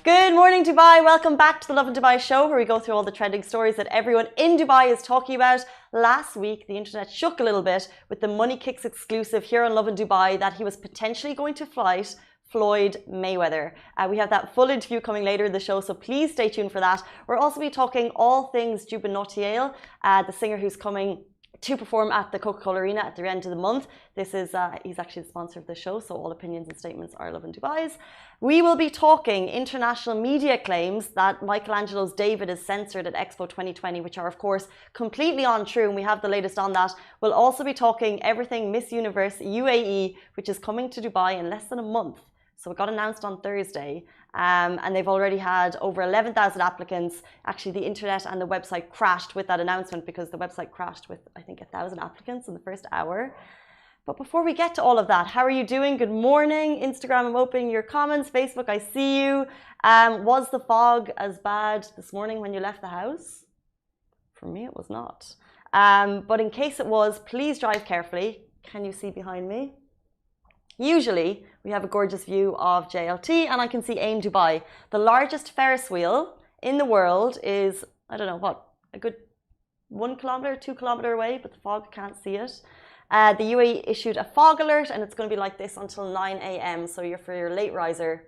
Good morning, Dubai. Welcome back to the Lovin Dubai show, where we go through all the trending stories that everyone in Dubai is talking about. Last week, the internet shook a little bit with the Money Kicks exclusive here on Lovin Dubai that he was potentially going to fight Floyd Mayweather. We have that full interview coming later in the show, so please stay tuned for that. We'll also be talking all things Jubin Nautiyel, the singer who's coming to perform at the Coca-Cola Arena at the end of the month. This is he's actually the sponsor of the show, so all opinions and statements are Lovin Dubai's. We will be talking international media claims that Michelangelo's David is censored at Expo 2020, which are of course completely untrue, and we have the latest on that. We'll also be talking everything Miss Universe UAE, which is coming to Dubai in less than a month. So it got announced on Thursday, and they've already had over 11,000 applicants. Actually, the internet and the website crashed with that announcement because the website crashed with, I think, 1,000 applicants in the first hour. But before we get to all of that, how are you doing? Good morning. Instagram, I'm opening your comments. Facebook, I see you. Was the fog as bad this morning when you left the house? For me, it was not. But in case it was, please drive carefully. Can you see behind me? Usually, we have a gorgeous view of JLT, and I can see AIM Dubai. The largest Ferris wheel in the world is, I don't know what, a good 1 kilometer, 2 kilometer away, but the fog can't see it. The UAE issued a fog alert, and it's going to be like this until 9 a.m. So for your late riser,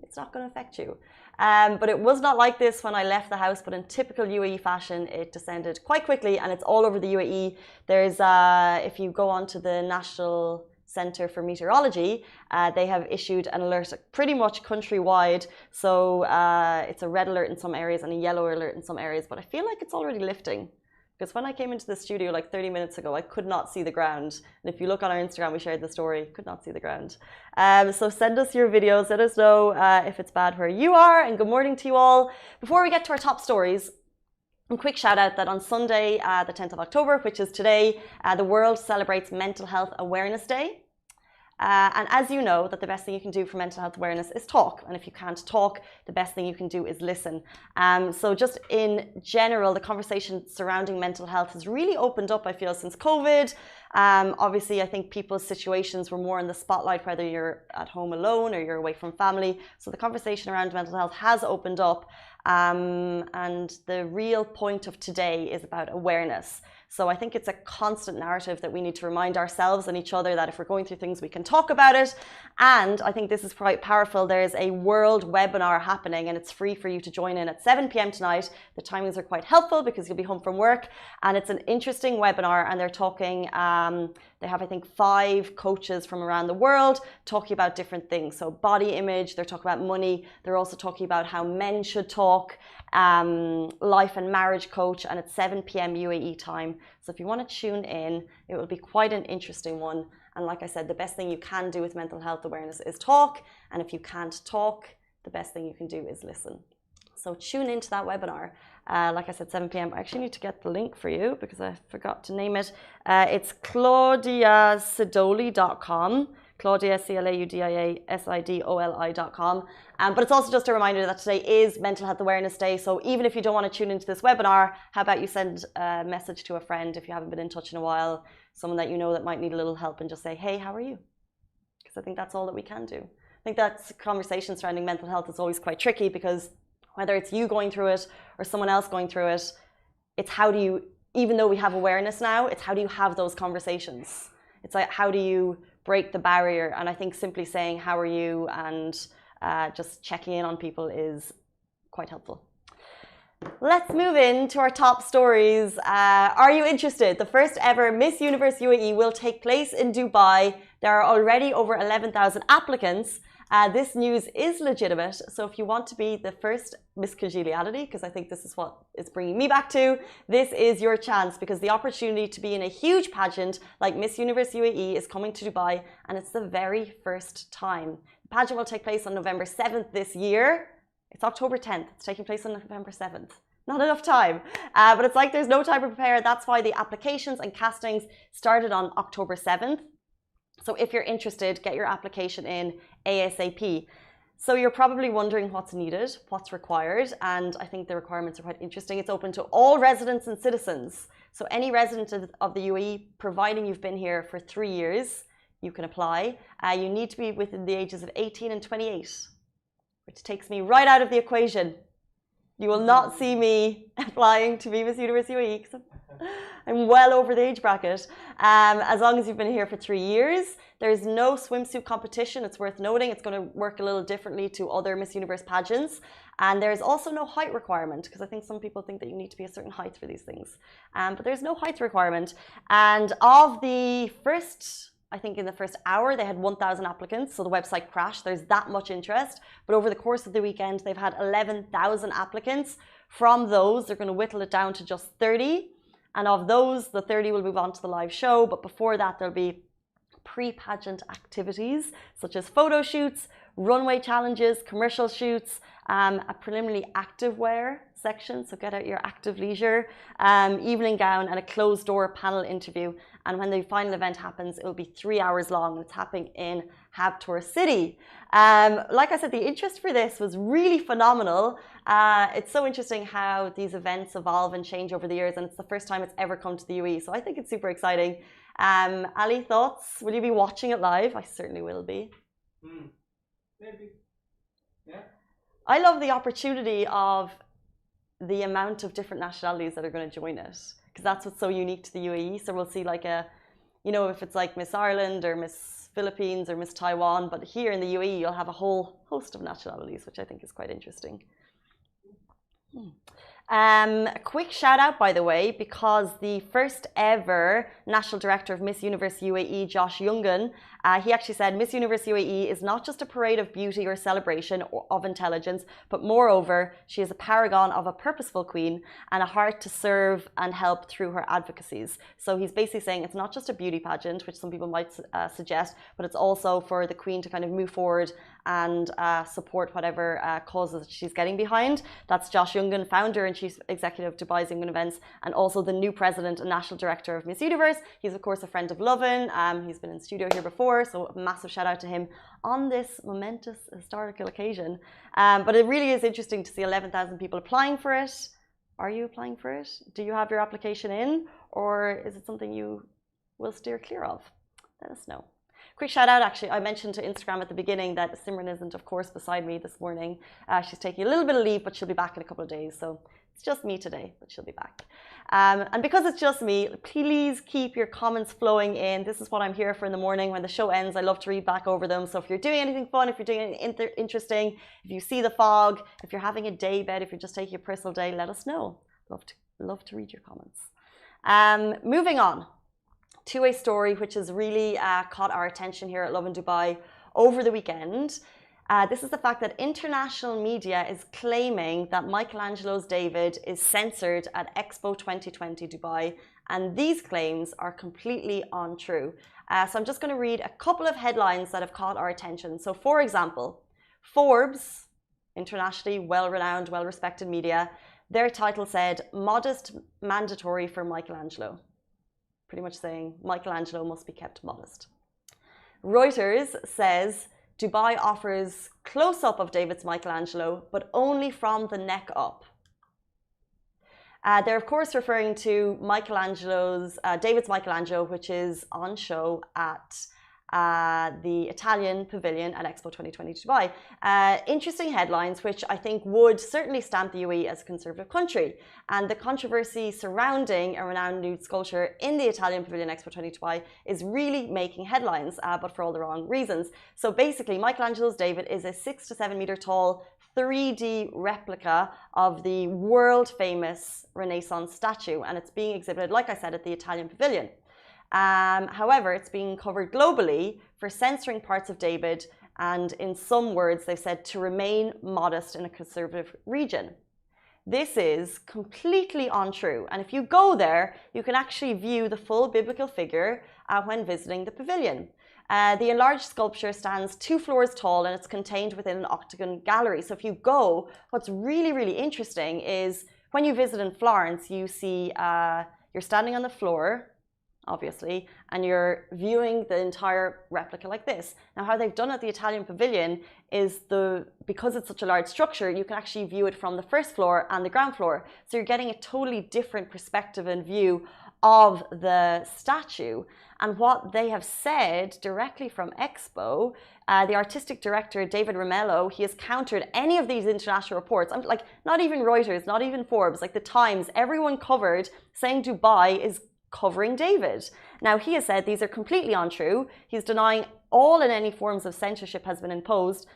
it's not going to affect you. But it was not like this when I left the house, but in typical UAE fashion, it descended quite quickly, and it's all over the UAE. There's, if you go onto the National Center for Meteorology, they have issued an alert pretty much countrywide. So it's a red alert in some areas and a yellow alert in some areas, but I feel like it's already lifting. Because when I came into the studio like 30 minutes ago, I could not see the ground. And if you look on our Instagram, we shared the story, could not see the ground. So send us your videos, let us know if it's bad where you are, and good morning to you all. Before we get to our top stories, a quick shout out that on Sunday, the 10th of October, which is today, the world celebrates Mental Health Awareness Day. And as you know, that the best thing you can do for mental health awareness is talk. And if you can't talk, the best thing you can do is listen. So just in general, the conversation surrounding mental health has really opened up, I feel, since COVID. Obviously, I think people's situations were more in the spotlight, whether you're at home alone or you're away from family. So the conversation around mental health has opened up. And the real point of today is about awareness. So I think it's a constant narrative that we need to remind ourselves and each other that if we're going through things, we can talk about it. And I think this is quite powerful. There's a world webinar happening, and it's free for you to join in at 7 p.m. tonight. The timings are quite helpful because you'll be home from work. And it's an interesting webinar, and they're talking, they have, I think, 5 coaches from around the world talking about different things. So body image, they're talking about money. They're also talking about how men should talk, life and marriage coach, and it's 7 p.m. UAE time. So if you want to tune in, it will be quite an interesting one. And like I said, the best thing you can do with mental health awareness is talk. And if you can't talk, the best thing you can do is listen. So tune into that webinar. Like I said, 7 p.m. I actually need to get the link for you because I forgot to name it. It's claudiasidoli.com. Claudia, CLAUDIASIDOLI.com. But it's also just a reminder that today is Mental Health Awareness Day. So even if you don't want to tune into this webinar, how about you send a message to a friend if you haven't been in touch in a while, someone that you know that might need a little help, and just say, hey, how are you? Because I think that's all that we can do. I think that conversation surrounding mental health is always quite tricky because whether it's you going through it or someone else going through it, it's how do you, even though we have awareness now, it's how do you have those conversations? It's like, how do you break the barrier? And I think simply saying, how are you? And just checking in on people is quite helpful. Let's move into our top stories. Are you interested? The first ever Miss Universe UAE will take place in Dubai. There are already over 11,000 applicants. This news is legitimate. So if you want to be the first Miss Congeniality, because I think this is what it's bringing me back to, this is your chance, because the opportunity to be in a huge pageant like Miss Universe UAE is coming to Dubai, and it's the very first time. The pageant will take place on November 7th this year. It's October 10th. It's taking place on November 7th. Not enough time. But it's like there's no time to prepare. That's why the applications and castings started on October 7th. So if you're interested, get your application in ASAP. So you're probably wondering what's needed, what's required, and I think the requirements are quite interesting. It's open to all residents and citizens. So any resident of the UAE, providing you've been here for 3 years, you can apply. You need to be within the ages of 18 and 28, which takes me right out of the equation. You will not see me applying to be Miss Universe UAE because I'm well over the age bracket. As long as you've been here for 3 years, there's no swimsuit competition. It's worth noting. It's going to work a little differently to other Miss Universe pageants. And there's also no height requirement because I think some people think that you need to be a certain height for these things. But there's no height requirement. And of the first, I think in the first hour, they had 1,000 applicants. So the website crashed. There's that much interest. But over the course of the weekend, they've had 11,000 applicants. From those, they're going to whittle it down to just 30. And of those, the 30 will move on to the live show. But before that, there'll be pre-pageant activities such as photo shoots, runway challenges, commercial shoots, a preliminary activewear section, so get out your active leisure, evening gown, and a closed-door panel interview. And when the final event happens, it will be 3 hours long. It's happening in Habtoor City. Like I said, the interest for this was really phenomenal. It's so interesting how these events evolve and change over the years, and it's the first time it's ever come to the UAE, so I think it's super exciting. Ali, thoughts? Will you be watching it live? I certainly will be. Maybe. Yeah. I love the opportunity of the amount of different nationalities that are going to join it, because that's what's so unique to the UAE. So we'll see like a, you know, if it's like Miss Ireland or Miss Philippines or Miss Taiwan, but here in the UAE you'll have a whole host of nationalities, which I think is quite interesting. A quick shout out, by the way, because the first ever National Director of Miss Universe UAE, Josh Youngan, he actually said Miss Universe UAE is not just a parade of beauty or celebration of intelligence, but moreover, she is a paragon of a purposeful queen and a heart to serve and help through her advocacies. So he's basically saying it's not just a beauty pageant, which some people might suggest, but it's also for the queen to kind of move forward and support whatever causes she's getting behind. That's Josh Youngan, founder and chief executive of Dubai's Youngan Events, and also the new president and national director of Miss Universe. He's of course a friend of Lovin. He's been in studio here before, so a massive shout out to him on this momentous historical occasion. But it really is interesting to see 11,000 people applying for it. Are you applying for it? Do you have your application in, or is it something you will steer clear of? Let us know. Quick shout out, actually, I mentioned to Instagram at the beginning that Simran isn't, of course, beside me this morning. She's taking a little bit of leave, but she'll be back in a couple of days. So it's just me today, but she'll be back. And because it's just me, please keep your comments flowing in. This is what I'm here for in the morning. When the show ends, I love to read back over them. So if you're doing anything fun, if you're doing anything interesting, if you see the fog, if you're having a day bed, if you're just taking a personal day, let us know. Love to read your comments. Moving on to a story which has really caught our attention here at Lovin Dubai over the weekend. This is the fact that international media is claiming that Michelangelo's David is censored at Expo 2020 Dubai, and these claims are completely untrue. So I'm just going to read a couple of headlines that have caught our attention. So for example, Forbes, internationally well-renowned, well-respected media, their title said, "Modest mandatory for Michelangelo." Pretty much saying Michelangelo must be kept modest. Reuters says Dubai offers close-up of David's Michelangelo, but only from the neck up. They're of course referring to David's Michelangelo, which is on show at the Italian pavilion at Expo 2020 Dubai. Interesting headlines, which I think would certainly stamp the UAE as a conservative country. And the controversy surrounding a renowned nude sculpture in the Italian pavilion Expo 2020 Dubai is really making headlines, but for all the wrong reasons. So basically, Michelangelo's David is a 6 to 7 meter tall 3D replica of the world famous Renaissance statue, and it's being exhibited, like I said, at the Italian pavilion. However, it's being covered globally for censoring parts of David, and in some words, they've said to remain modest in a conservative region. This is completely untrue, and if you go there, you can actually view the full biblical figure when visiting the pavilion. The enlarged sculpture stands 2 floors tall, and it's contained within an octagon gallery. So if you go, what's really, really interesting is when you visit in Florence, you see you're standing on the floor, obviously, and you're viewing the entire replica like this. Now, how they've done at the Italian pavilion is because it's such a large structure, you can actually view it from the first floor and the ground floor. So you're getting a totally different perspective and view of the statue. And what they have said directly from Expo, the artistic director, David Ramello, he has countered any of these international reports. I'm like, not even Reuters, not even Forbes, like the Times, everyone covered saying Dubai is covering David. Now, he has said these are completely untrue. He's denying all and any forms of censorship has been imposed.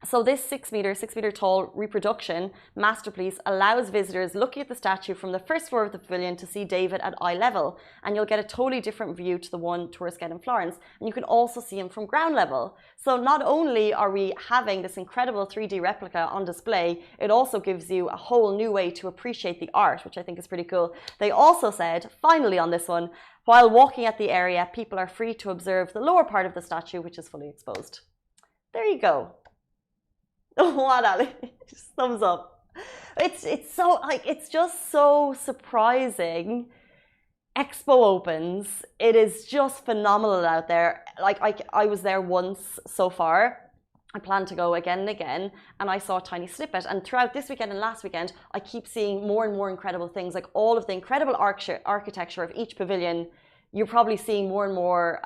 So this 6 meter tall reproduction masterpiece allows visitors looking at the statue from the first floor of the pavilion to see David at eye level, and you'll get a totally different view to the one tourists get in Florence, and you can also see him from ground level. So not only are we having this incredible 3D replica on display, it also gives you a whole new way to appreciate the art, which I think is pretty cool. They also said, finally on this one, while walking at the area, people are free to observe the lower part of the statue, which is fully exposed. There you go. What, Ali? Just thumbs up. It's so like it's just so surprising. Expo opens. It is just phenomenal out there. Like I was there once so far. I plan to go again and again, and I saw a tiny snippet. And throughout this weekend and last weekend, I keep seeing more and more incredible things, like all of the incredible architecture of each pavilion. You're probably seeing more and more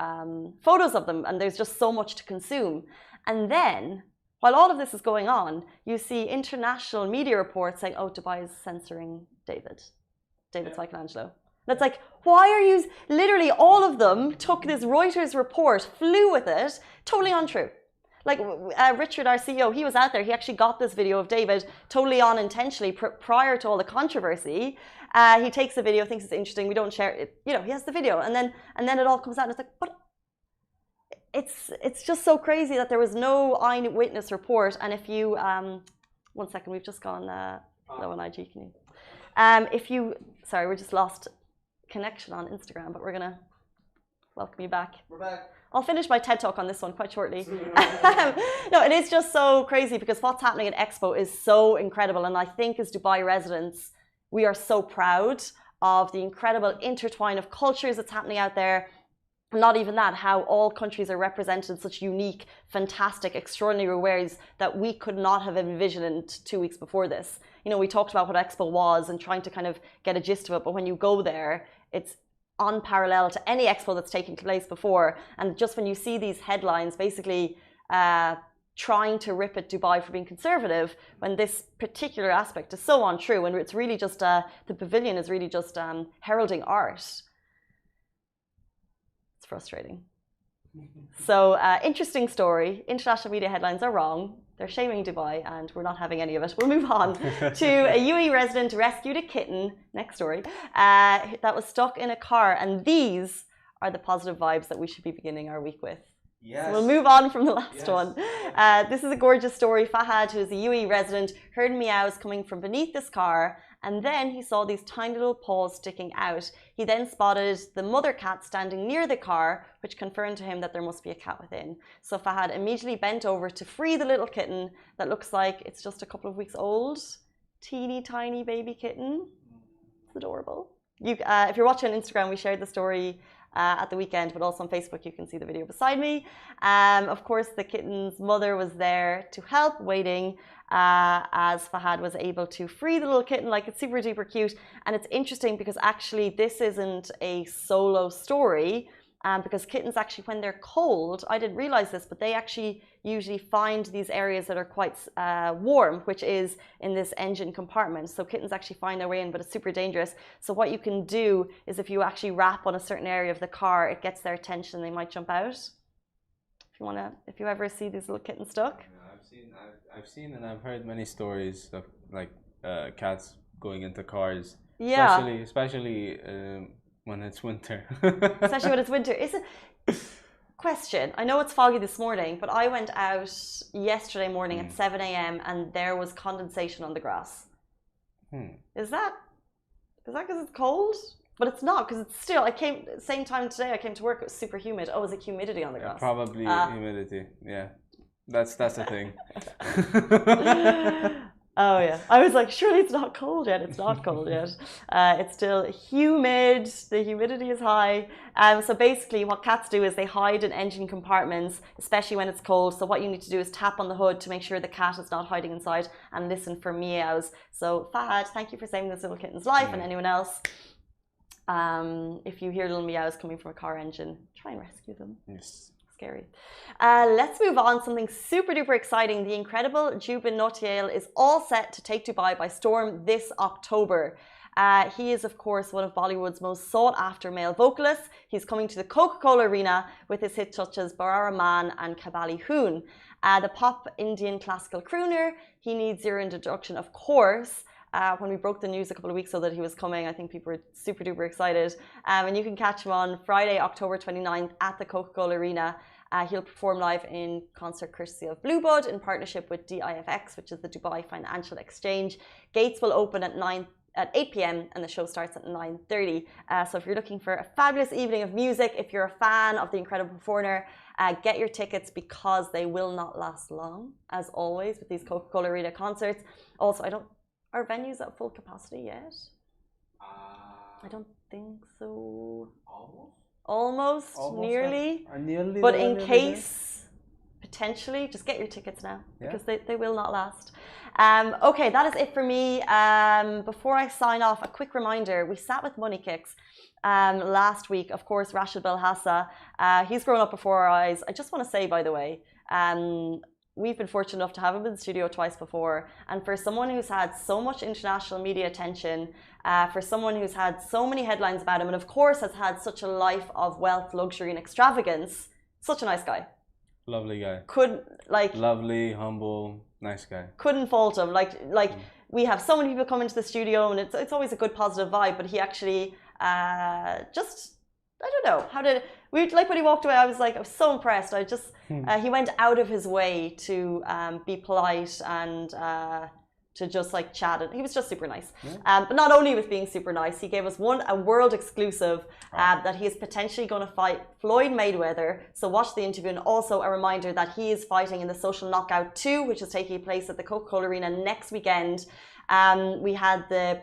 photos of them, and there's just so much to consume. And then, while all of this is going on, you see international media reports saying, oh, Dubai is censoring David's Michelangelo. That's like, why are you, literally all of them took this Reuters report, flew with it, totally untrue. Like Richard, our CEO, he was out there, he actually got this video of David totally unintentionally prior to all the controversy. He takes the video, thinks it's interesting, we don't share it, he has the video, and then it all comes out and it's like, but it's just so crazy that there was no eyewitness report. And if you, 1 second, we've just gone low on IG, can you, sorry, we just lost connection on Instagram, but we're gonna welcome you back. We're back. I'll finish my TED talk on this one quite shortly. No, it is just so crazy because what's happening at Expo is so incredible. And I think as Dubai residents, we are so proud of the incredible intertwine of cultures that's happening out there. Not even that, how all countries are represented in such unique, fantastic, extraordinary ways that we could not have envisioned 2 weeks before this. We talked about what Expo was and trying to kind of get a gist of it, but when you go there, it's unparalleled to any Expo that's taken place before. And just when you see these headlines, basically trying to rip at Dubai for being conservative, when this particular aspect is so untrue, and it's really just, the pavilion is really just heralding art. It's frustrating. So interesting story. International media headlines are wrong. They're shaming Dubai and we're not having any of it. We'll move on to a UAE resident rescued a kitten, next story, that was stuck in a car. And these are the positive vibes that we should be beginning our week with. Yes. So we'll move on from the last one. This is a gorgeous story. Fahad, who is a UAE resident, heard meows coming from beneath this car, and then he saw these tiny little paws sticking out. He then spotted the mother cat standing near the car, which confirmed to him that there must be a cat within. So Fahad immediately bent over to free the little kitten that looks like it's just a couple of weeks old. Teeny tiny baby kitten. It's adorable. If you're watching on Instagram, we shared the story at the weekend, but also on Facebook you can see the video beside me. Of course, the kitten's mother was there to help, waiting as Fahad was able to free the little kitten. Like, it's super duper cute. And it's interesting because actually this isn't a solo story, because kittens actually, when they're cold, I didn't realize this, but they actually usually find these areas that are quite warm, which is in this engine compartment. So kittens actually find their way in, but it's super dangerous. So what you can do is if you actually rap on a certain area of the car, it gets their attention, they might jump out. If you ever see these little kittens stuck. Yeah, I've seen and I've heard many stories of like cats going into cars. Yeah. Especially when it's winter. Especially when it's winter. Question. I know it's foggy this morning, but I went out yesterday morning at 7 a.m. and there was condensation on the grass. Is that because it's cold? But it's not, because it's still, same time today I came to work, it was super humid. Oh, was it humidity on the grass? Probably humidity, yeah. That's the thing. Oh yeah, I was like, surely it's not cold yet. It's not cold yet. It's still humid. The humidity is high. So basically what cats do is they hide in engine compartments, especially when it's cold. So what you need to do is tap on the hood to make sure the cat is not hiding inside and listen for meows. So Fahad, thank you for saving this little kitten's life, and anyone else. If you hear little meows coming from a car engine, try and rescue them. Yes. Scary. Let's move on. Something super duper exciting. The incredible Jubin Nautiyel is all set to take Dubai by storm this October. He is, of course, one of Bollywood's most sought after male vocalists. He's coming to the Coca-Cola Arena with his hits such as Barara Man and Kabali Hoon. The pop Indian classical crooner, he needs your introduction, of course. When we broke the news a couple of weeks ago that he was coming, I think people were super duper excited. And you can catch him on Friday, October 29th at the Coca-Cola Arena. He'll perform live in concert courtesy of Bluebud in partnership with DIFX, which is the Dubai Financial Exchange. Gates will open at 8 p.m. and the show starts at 9:30. So if you're looking for a fabulous evening of music, if you're a fan of the incredible performer, get your tickets because they will not last long, as always with these Coca-Cola Arena concerts. Also, are venues at full capacity yet? I don't think so. Almost nearly. Nearly. But in case, potentially, just get your tickets now because they will not last. Okay, that is it for me. Before I sign off, a quick reminder. We sat with Money Kicks last week. Of course, Rashid Belhassa. He's grown up before our eyes. I just want to say, by the way, we've been fortunate enough to have him in the studio twice before. And for someone who's had so much international media attention, for someone who's had so many headlines about him, and of course has had such a life of wealth, luxury, and extravagance, such a nice guy. Lovely guy. Lovely, humble, nice guy. Couldn't fault him. We have so many people come into the studio, and it's always a good positive vibe. But he actually I don't know when he walked away. I was so impressed. He went out of his way to be polite and to just chat. And he was just super nice. But not only with being super nice, he gave us a world exclusive that he is potentially going to fight Floyd Mayweather. So watch the interview, and also a reminder that he is fighting in the Social Knockout 2, which is taking place at the Coca-Cola Arena next weekend. We had the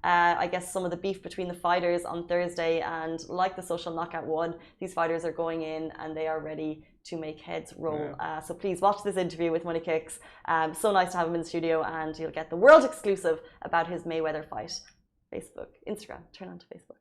I guess some of the beef between the fighters on Thursday, and like the Social Knockout 1, these fighters are going in and they are ready to make heads roll. So please watch this interview with Money Kicks. So nice to have him in the studio, and you'll get the world exclusive about his Mayweather fight. Facebook, Instagram, turn on to Facebook.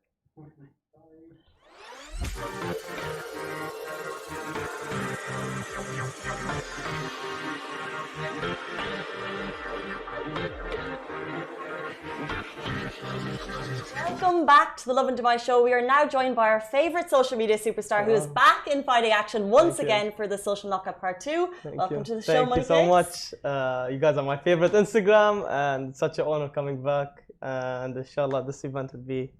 Welcome back to the Lovin Dubai show. We are now joined by our favorite social media superstar who is back in fighting action once again for the Social Knockout Part 2. Welcome to the show, Money Kicks. Thank you so much. You guys are my favorite Instagram, and it's such an honor coming back. And inshallah, this event would be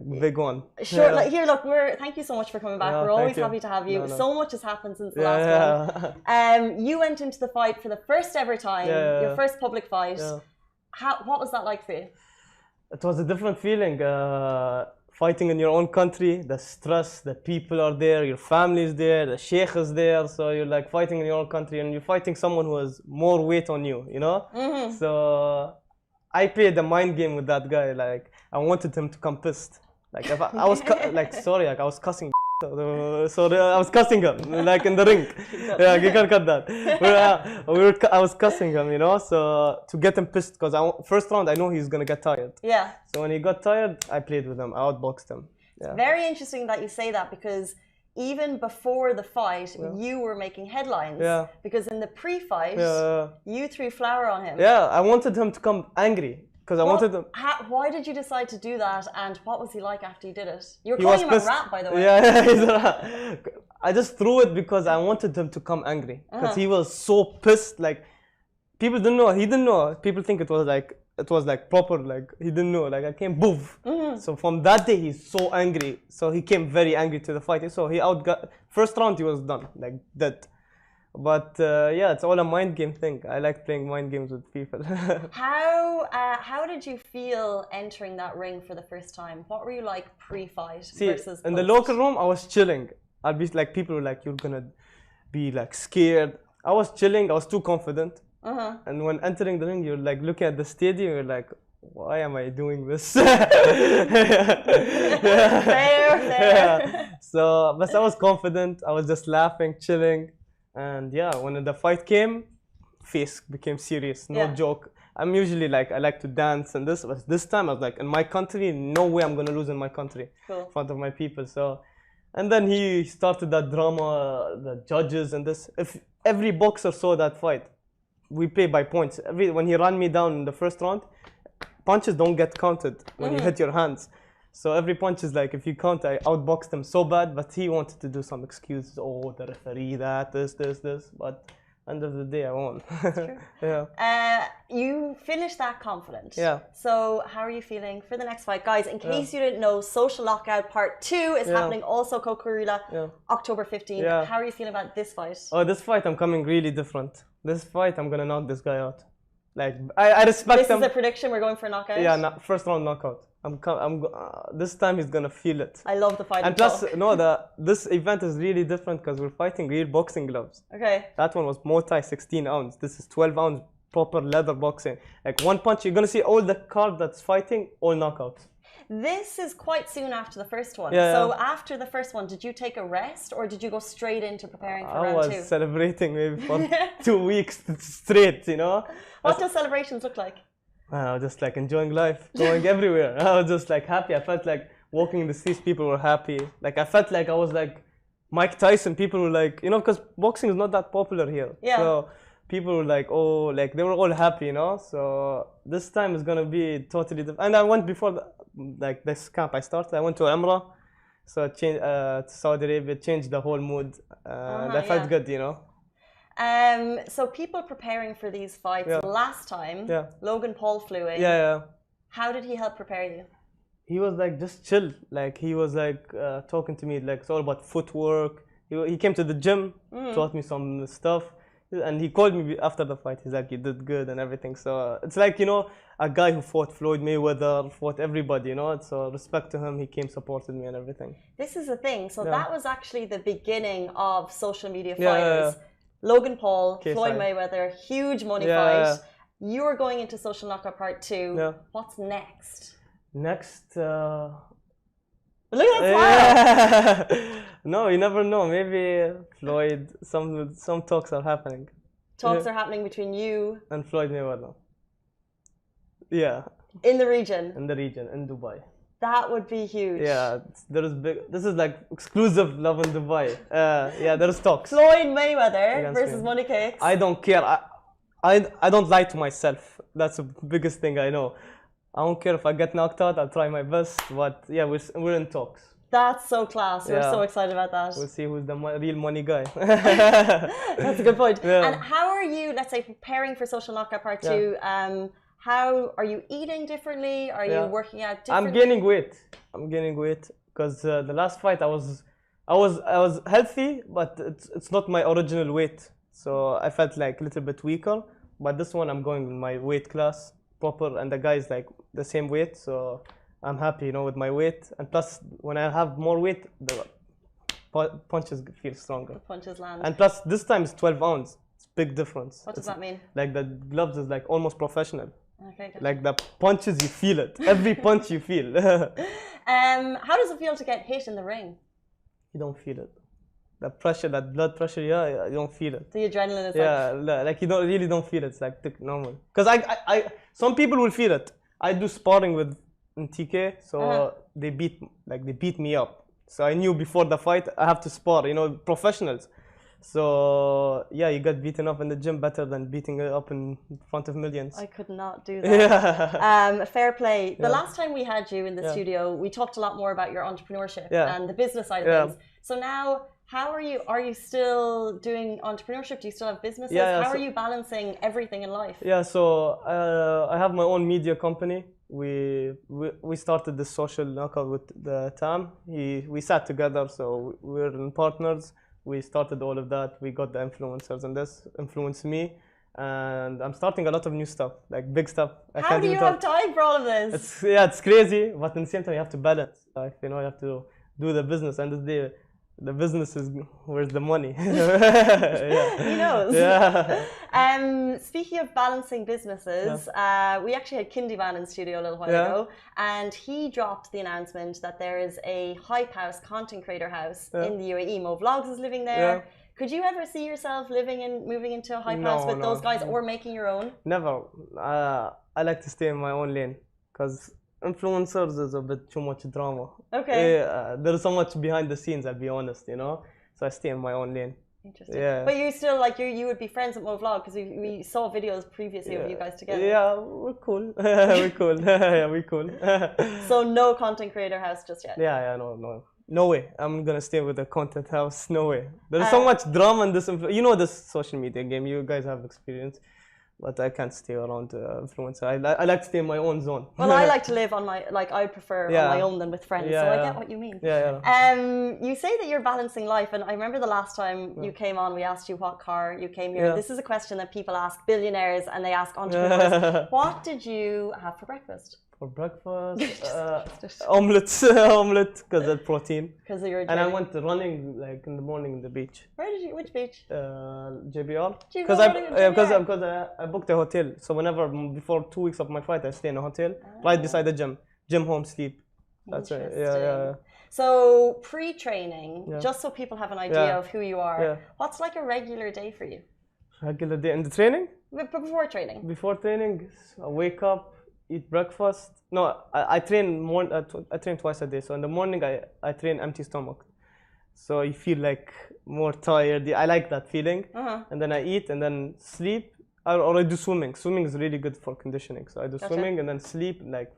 a big one. Sure. Thank you so much for coming back. We're always happy to have you. So much has happened since the last one. You went into the fight for the first ever time, your first public fight. What was that like for you? It was a different feeling. Fighting in your own country, the stress, the people are there, your family is there, the sheikh is there. So you're fighting in your own country, and you're fighting someone who has more weight on you, So I played the mind game with that guy. I wanted him to come pissed. If I was I was cussing. Sorry, I was cussing him in the ring. You can cut that. I was cussing him, so to get him pissed, because first round I know he's gonna get tired. So when he got tired, I played with him. I outboxed him. Very interesting that you say that, because even before the fight, you were making headlines. Because in the pre-fight, you threw flour on him. I wanted him to come angry. Because I wanted them. Why did you decide to do that, and what was he like after you did it? You were calling him a rat, by the way. He's a rat. I just threw it because I wanted him to come angry. Because he was so pissed. People didn't know. He didn't know. People think it was proper. He didn't know. I came boof. So from that day, he's so angry. So he came very angry to the fight. So he outgot. First round, he was done. Dead. But it's all a mind game thing. I like playing mind games with people. How did you feel entering that ring for the first time? What were you like pre-fight versus post? In the local room, I was chilling. I'd be people were you're gonna be scared. I was chilling. I was too confident. And when entering the ring, you're looking at the stadium. You're why am I doing this? Fair. So, but I was confident. I was just laughing, chilling. And when the fight came, face became serious, no joke. I'm usually like, I like to dance and this, but this time I was like, in my country, no way I'm gonna lose in my country in front of my people. So, and then he started that drama, the judges and this. If every boxer saw that fight, we play by points. When he ran me down in the first round, punches don't get counted when you hit your hands. So every punch is like, if you count, I outboxed him so bad, but he wanted to do some excuses. Oh, the referee, that, this. But end of the day, I won. That's true. Yeah. You finished that confident. Yeah. So how are you feeling for the next fight? Guys, in case you didn't know, Social Knockout Part 2 is happening also Kokorila, October 15th. Yeah. How are you feeling about this fight? Oh, this fight, I'm coming really different. This fight, I'm going to knock this guy out. Like, I respect him. This is a prediction, we're going for a knockout? Yeah, first round knockout. This time he's gonna feel it. I love the fight. And plus, this event is really different because we're fighting real boxing gloves. Okay. That one was Muay Thai 16 ounce. This is 12 ounce proper leather boxing. Like one punch, you're gonna see all the card that's fighting, all knockouts. This is quite soon after the first one. Yeah, so after the first one, did you take a rest or did you go straight into preparing for round 2? I was celebrating maybe for 2 weeks straight, you know. What does celebrations look like? I was just like enjoying life, going everywhere. I was just like happy. I felt like walking in the streets, people were happy. Like I felt like I was like Mike Tyson. People were like, you know, because boxing is not that popular here. Yeah. So people were like, oh, like they were all happy, you know. So this time is gonna be totally different. And I went before like this camp I started. I went to Umrah, so I changed to Saudi Arabia, changed the whole mood. And I felt good, you know. So people preparing for these fights last time, Logan Paul flew in. Yeah. How did he help prepare you? He was like just chill. Like he was like talking to me like it's all about footwork. He came to the gym, taught me some stuff, and he called me after the fight. He's like, you did good and everything. So it's like, you know, a guy who fought Floyd Mayweather, fought everybody, you know. So respect to him. He came, supported me and everything. This is the thing. So that was actually the beginning of social media fighters. Logan Paul, Floyd Mayweather, huge money fight. You are going into Social Knockout Part 2. What's next? Next, look at that smile. No, you never know. Maybe Floyd. Some talks are happening. Talks are happening between you and Floyd Mayweather. Yeah. In the region. In the region, in Dubai. That would be huge. Yeah, there is big. This is like exclusive Lovin Dubai. Yeah, there is talks. Floyd Mayweather versus Money Cakes. I don't care. I don't lie to myself. That's the biggest thing I know. I don't care if I get knocked out. I'll try my best. But yeah, we're in talks. That's so class. We're so excited about that. We'll see who's the real money guy. That's a good point. And how are you, let's say, preparing for Social Knockout Part 2? How are you eating differently? Are you working out differently? I'm gaining weight because the last fight I was healthy, but it's not my original weight. So I felt like a little bit weaker. But this one I'm going in my weight class proper, and the guy is like the same weight. So I'm happy, you know, with my weight. And plus, when I have more weight, the punches feel stronger. The punches land. And plus, this time it's 12 ounce. It's a big difference. What does that mean? Like the gloves is like almost professional. Okay, good. Like the punches, you feel it. Every punch you feel. How does it feel to get hit in the ring? You don't feel it. The pressure, that blood pressure, you don't feel it. The adrenaline is like you really don't feel it. It's like normal. Because some people will feel it. I do sparring with TK, so they beat me up. So I knew before the fight I have to spar. You know, professionals. So yeah, you got beaten up in the gym better than beating it up in front of millions. I could not do that. Fair play. The last time we had you in the studio, we talked a lot more about your entrepreneurship and the business side of things. So now, how are you? Are you still doing entrepreneurship? Do you still have businesses? How are you balancing everything in life? Yeah, so I have my own media company. We started this Social Knockout with the Tam. We sat together, so we're in partners. We started all of that. We got the influencers, and this influenced me. And I'm starting a lot of new stuff, like big stuff. How do you have time for all of this? It's crazy, but at the same time you have to balance. Like, you know, you have to do the business, and the business is where's the money. He knows. Speaking of balancing businesses, we actually had Kindivan in studio a little while ago, and he dropped the announcement that there is a hype house, content creator house in the UAE. Mo Vlogs is living there. Could you ever see yourself living and moving into a high pass with those guys or making your own? Never. I like to stay in my own lane because influencers is a bit too much drama. Okay. There's so much behind the scenes, I'll be honest, you know? So I stay in my own lane. Interesting. Yeah. But you still, like, you would be friends with Mo Vlog because we saw videos previously of you guys together. Yeah, we're cool. We're cool. Yeah, we're cool. So no content creator house just yet? Yeah, no. No way. I'm gonna stay with the content house. No way. There's so much drama in this. You know this social media game. You guys have experience, but I can't stay around influencer. I like to stay in my own zone. Well, I like to live on my I prefer on my own than with friends. So I get what you mean. Yeah. You say that you're balancing life, and I remember the last time you came on, we asked you what car you came here. Yeah. This is a question that people ask billionaires and they ask entrepreneurs. What did you have for breakfast? For breakfast, omelette, because that's protein. Because of your and I went running like in the morning in the beach. Which beach? JBR. Because I booked a hotel. So whenever before 2 weeks of my flight, I stay in a hotel right beside the gym. Gym, home, sleep. That's it. Yeah. So pre-training, just so people have an idea of who you are. What's like a regular day for you? Regular day in the training? Before training. Before training, I wake up. Eat breakfast. No, I train I train twice a day. So in the morning I train empty stomach. So you feel like more tired. I like that feeling. And then I eat and then sleep. Or I do swimming. Swimming is really good for conditioning. So I do swimming and then sleep, like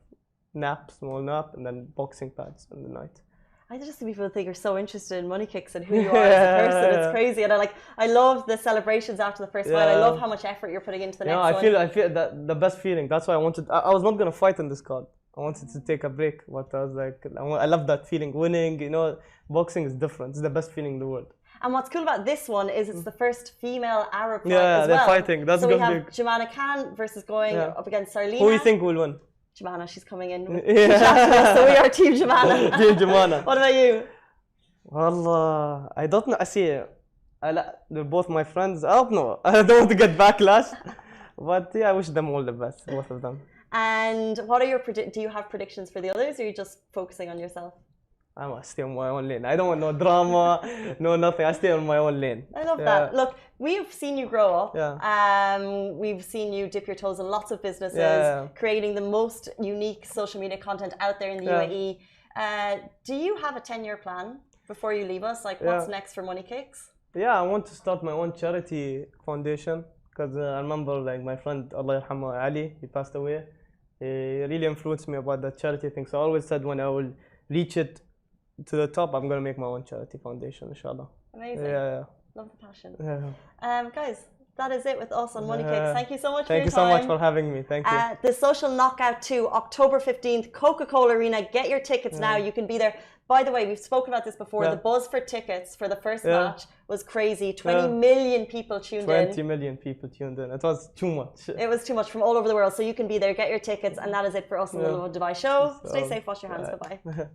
small nap, and then boxing pads in the night. I just think people think you're so interested in money kicks and who you are as a person. It's crazy, and I love the celebrations after the first fight. I love how much effort you're putting into the next one. I feel that the best feeling. That's why I wanted. I was not gonna fight in this card. I wanted to take a break, but I was like, I love that feeling. Winning, you know, boxing is different. It's the best feeling in the world. And what's cool about this one is it's the first female Arab fight as well. Yeah, they're fighting. That's so we gonna have Jemana Khan versus going up against Sarlina. Who do you think will win? Jemana, she's coming in. So we are Team Jemana. Team Jemana. What about you? Well, I don't know. I see. They're both my friends. I don't know. I don't want to get backlash, but yeah, I wish them all the best, both of them. And what are your do you have predictions for the others, or are you just focusing on yourself? I must stay on my own lane. I don't want no drama, no nothing. I stay on my own lane. I love that. Look, we've seen you grow up. Yeah. We've seen you dip your toes in lots of businesses, creating the most unique social media content out there in the UAE. Do you have a 10-year plan before you leave us? Like, what's next for Money Kicks? Yeah, I want to start my own charity foundation because I remember like my friend Allah Yarhamah Ali, he passed away. He really influenced me about that charity thing. So I always said when I will reach it to the top, I'm gonna make my own charity foundation, inshallah. Amazing. Yeah. Love the passion. Yeah. Guys, that is it with us on Money Kicks. Thank you so much for your time. Thank you so much for having me. Thank you. The Social Knockout 2, October 15th, Coca-Cola Arena. Get your tickets now. You can be there. By the way, we've spoken about this before. The buzz for tickets for the first match was crazy. 20 million people tuned in. 20 million people tuned in. It was too much. It was too much from all over the world. So you can be there, get your tickets, and that is it for us on the Lovin Dubai show. Stay safe, wash your hands. Bye-bye.